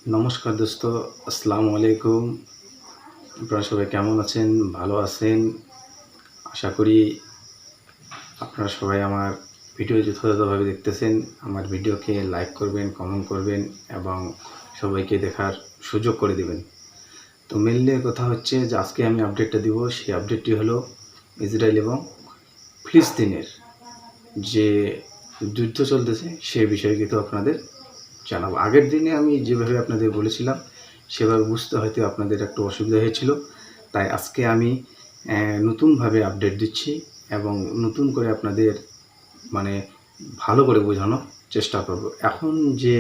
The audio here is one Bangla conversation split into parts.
নমস্কার দোস্ত, আসসালামু আলাইকুম। আপনারা সবাই কেমন আছেন? ভালো আছেন? আশা করি আপনারা সবাই আমার ভিডিও যথাযথভাবে দেখতেছেন। আমার ভিডিওকে লাইক করবেন, কমেন্ট করবেন এবং সবাইকে দেখার সুযোগ করে দেবেন। তো মেইনলি কথা হচ্ছে যে আজকে আমি আপডেটটা দিব, সেই আপডেটটি হলো ইসরায়েল এবং ফিলিস্তিনের যে যুদ্ধ চলতেছে সে বিষয়ে কিন্তু আপনাদের জানাবো। আগের দিনে আমি যেভাবে আপনাদের বলেছিলাম সেভাবে বুঝতে হয়তো আপনাদের একটু অসুবিধা হয়েছিল, তাই আজকে আমি নতুনভাবে আপডেট দিচ্ছি এবং নতুন করে আপনাদের মানে ভালো করে বোঝানোর চেষ্টা করব। এখন যে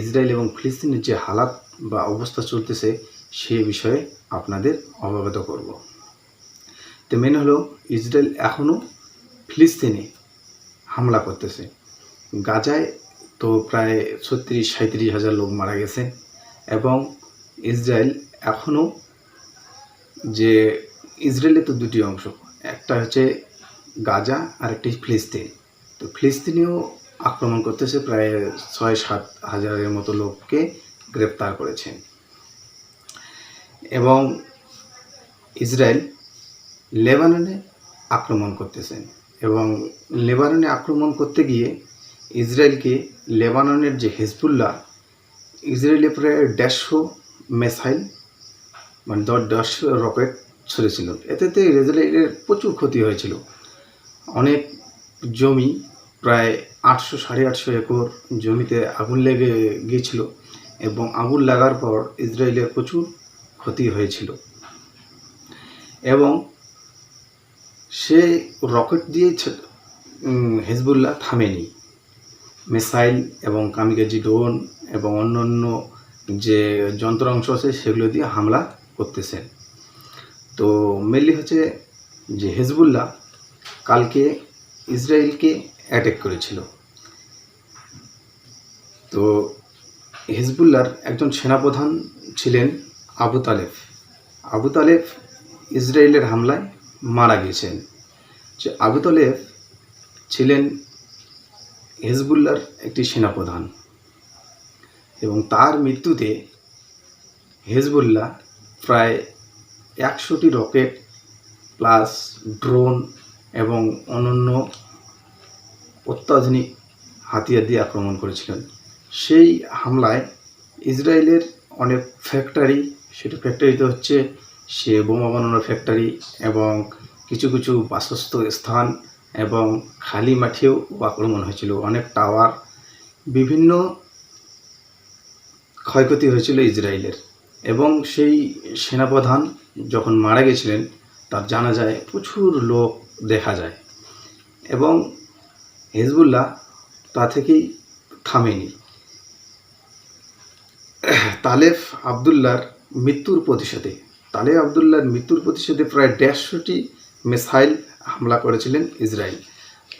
ইসরায়েল এবং ফিলিস্তিনের যে হালাত বা অবস্থা চলতেছে সে বিষয়ে আপনাদের অবগত করব। তো মেন হলো ইসরায়েল এখনও ফিলিস্তিনে হামলা করতেছে। গাজায় তো প্রায় 36-37 হাজার লোক মারা গেছে এবং ইসরায়েল এখনও যে ইসরায়েলে তো দুটি অংশ, একটা হচ্ছে গাজা আর একটি ফিলিস্তিন। তো ফিলিস্তিনেও আক্রমণ করতেছে, প্রায় 6-7 হাজারের মতো লোককে গ্রেপ্তার করেছেন এবং ইসরায়েল লেবাননে আক্রমণ করতেছেন এবং লেবাননে আক্রমণ করতে গিয়ে ইসরায়েলকে লেবাননের যে হিজবুল্লাহ ইসরায়েলে প্রায় 150 মিসাইল মানে 10 রকেট ছুড়েছিল। এতে ইসরায়েলের প্রচুর ক্ষতি হয়েছিল। অনেক জমি, প্রায় 800-850 একর জমিতে আগুন লেগে গিয়েছিল এবং আগুন লাগার পর ইসরায়েলের প্রচুর ক্ষতি হয়েছিল এবং সে রকেট দিয়ে হিজবুল্লাহ থামেনি। মিসাইল এবং কামিকাজি ড্রোন এবং অন্যান্য যে যন্ত্রাংশ আছে সেগুলো দিয়ে হামলা করতেছে। তো মেনলি হচ্ছে যে হিজবুল্লাহ কালকে ইসরায়েলকে অ্যাটাক করেছিল। তো হিজবুল্লাহর একজন সেনাপ্রধান ছিলেন আবু তালেব। আবু তালেব ইসরায়েলের হামলায় মারা গিয়েছেন। যে আবু তালেব ছিলেন হিজবুল্লাহর একটি সেনাপ্রধান এবং তার মৃত্যুতে হিজবুল্লাহ প্রায় 100টি রকেট প্লাস ড্রোন এবং অন্যান্য অত্যাধুনিক হাতিয়ার দিয়ে আক্রমণ করেছিলেন। সেই হামলায় ইসরায়েলের অনেক ফ্যাক্টরি, সেটা ফ্যাক্টরিতে হচ্ছে সে বোমা বানানোর ফ্যাক্টরি এবং কিছু কিছু বাসস্থ স্থান এবং খালি মাঠেও আক্রমণ হয়েছিল। অনেক টাওয়ার, বিভিন্ন ক্ষয়ক্ষতি হয়েছিল ইসরায়েলের এবং সেই সেনাপ্রধান যখন মারা গেছিলেন তার জানাজায় প্রচুর লোক দেখা যায় এবং হিজবুল্লাহ তা থেকেই থামেনি। তালেব আবদুল্লাহর মৃত্যুর প্রতিশোধে প্রায় 150টি মিসাইল হামলা করেছিলেন ইসরায়েল।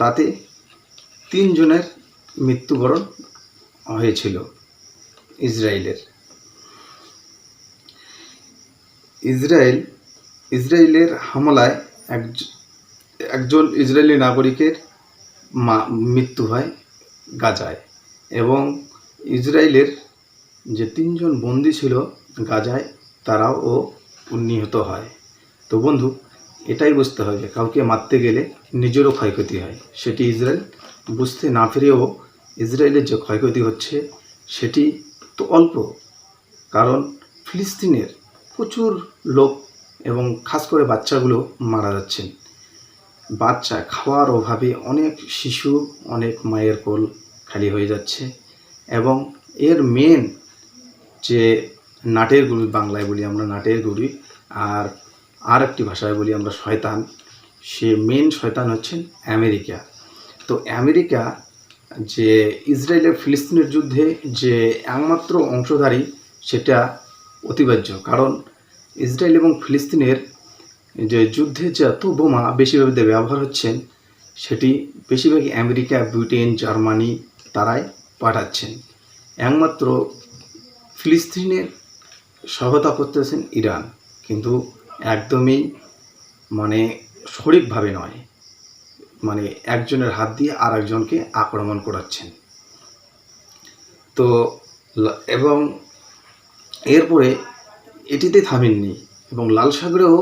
তাতে 3 জনের মৃত্যুবরণ হয়েছিল ইসরায়েলের। ইসরায়েলের হামলায় একজন ইসরায়েলি নাগরিকের মৃত্যু হয় গাজায় এবং ইসরায়েলের যে 3 জন বন্দী ছিল গাজায় তারাও নিহত হয়। তো বন্ধু, এটাই বুঝতে হবে, কাউকে মারতে গেলে নিজেরও ক্ষয়ক্ষতি হয়। সেটি ইসরায়েল বুঝতে না পেরেও ইসরায়েলের যে ক্ষয়ক্ষতি হচ্ছে সেটি তো অল্প, কারণ ফিলিস্তিনের প্রচুর লোক এবং খাস করে বাচ্চাগুলো মারা যাচ্ছেন। বাচ্চা খাওয়ার অভাবে অনেক শিশু, অনেক মায়ের কোল খালি হয়ে যাচ্ছে এবং এর মেন যে নাটের গুড়ি, বাংলায় বলি আমরা নাটের গুড়ি, আর একটি ভাষায় বলি আমরা শয়তান, সে মেন শয়তান হচ্ছেন আমেরিকা। তো আমেরিকা যে ইসরায়েলের ফিলিস্তিনের যুদ্ধে যে একমাত্র অংশধারী সেটা অতিবাহ্য, কারণ ইসরায়েল এবং ফিলিস্তিনের যে যুদ্ধে যে এত বোমা বেশিরভাগ ব্যবহার হচ্ছেন সেটি বেশিরভাগই আমেরিকা, ব্রিটেন, জার্মানি তারাই পাঠাচ্ছেন। একমাত্র ফিলিস্তিনের সহায়তা করতেছেন ইরান, কিন্তু একদমই সঠিকভাবে নয়, একজনের হাত দিয়ে আর একজনকে আক্রমণ করাচ্ছেন। তো এবং এরপরে এটিতে থামেননি এবং লাল সাগরেও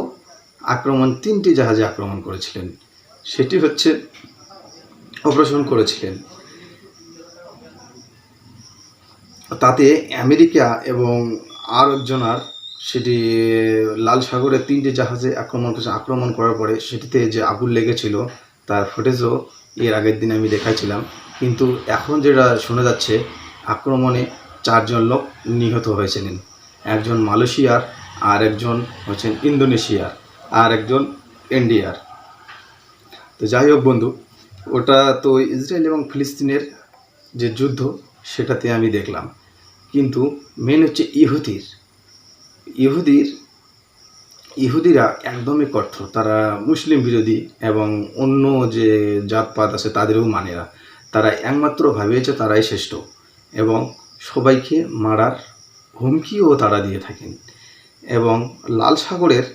আক্রমণ 3টি জাহাজে আক্রমণ করেছিলেন। সেটি হচ্ছে অপারেশন করেছিলেন। তাতে আমেরিকা এবং আর একজনার সেটি লাল সাগরে 3টি জাহাজে আক্রমণ করার পরে সেটিতে যে আগুন লেগেছিল তার ফুটেজও এর আগের দিন আমি দেখাইছিলাম। কিন্তু এখন যেটা শোনা যাচ্ছে আক্রমণে 4 জন লোক নিহত হয়েছিলেন। একজন মালয়েশিয়ার, আর একজন হচ্ছেন ইন্দোনেশিয়ার, আর একজন ইন্ডিয়ার। তো যাই হোক বন্ধু, ওটা তো ইসরায়েল এবং ফিলিস্তিনের যে যুদ্ধ সেটাতে আমি দেখলাম। কিন্তু মেন হচ্ছে ইহুদিরা একদমই কঠোর। তারা মুসলিম বিরোধী এবং অন্য যে জাতপাত আছে তাদেরও মানে না। তারা একমাত্র ভাবিয়েছে তারাই শ্রেষ্ঠ এবং সবাইকে মারার হুমকিও তারা দিয়ে থাকেন। এবং লাল সাগরের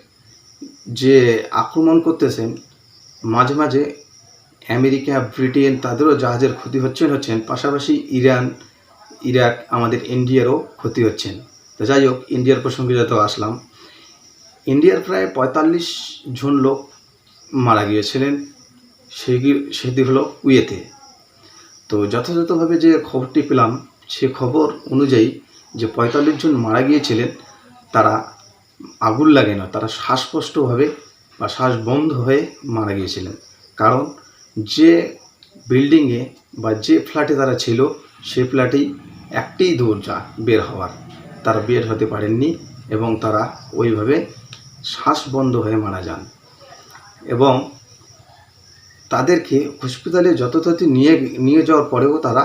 যে আক্রমণ করতেছেন, মাঝে মাঝে আমেরিকা, ব্রিটেন তাদেরও জাহাজের ক্ষতি হচ্ছেন, পাশাপাশি ইরান, ইরাক, আমাদের ইন্ডিয়ারও ক্ষতি হচ্ছেন। তো যাই হোক, ইন্ডিয়ার প্রসঙ্গে যত আসলাম, ইন্ডিয়ার প্রায় 45 জন লোক মারা গিয়েছিলেন। সেটি হলো কুয়েতে। তো যথাযথভাবে যে খবরটি পেলাম সে খবর অনুযায়ী যে 45 জন মারা গিয়েছিলেন তারা আগুন লাগে না, তারা শ্বাসকষ্টভাবে বা শ্বাস বন্ধ হয়ে মারা গিয়েছিলেন। কারণ যে বিল্ডিংয়ে বা যে ফ্ল্যাটে তারা ছিল সেই ফ্ল্যাটেই একটাই দরজা বের হওয়ার, তারা বের হতে পারেননি এবং তারা ওইভাবে শ্বাস বন্ধ হয়ে মারা যান। এবং তাদেরকে হসপিটালে যথাযথ নিয়ে যাওয়ার পরেও তারা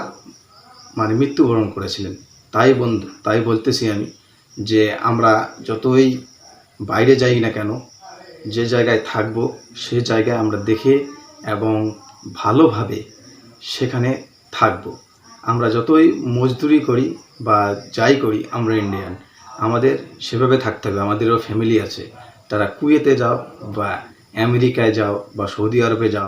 মৃত্যুবরণ করেছিলেন। তাই বলতেছি আমি যে আমরা যতই বাইরে যাই না কেন, যে জায়গায় থাকব সে জায়গায় আমরা দেখে এবং ভালোভাবে সেখানে থাকব। আমরা যতই মজদুরি করি বা যাই করি, আমরা ইন্ডিয়ান, আমাদের সেভাবে থাকতে হবে। আমাদেরও ফ্যামিলি আছে, তারা কুয়েতে যাও বা আমেরিকায় যাও বা সৌদি আরবে যাও,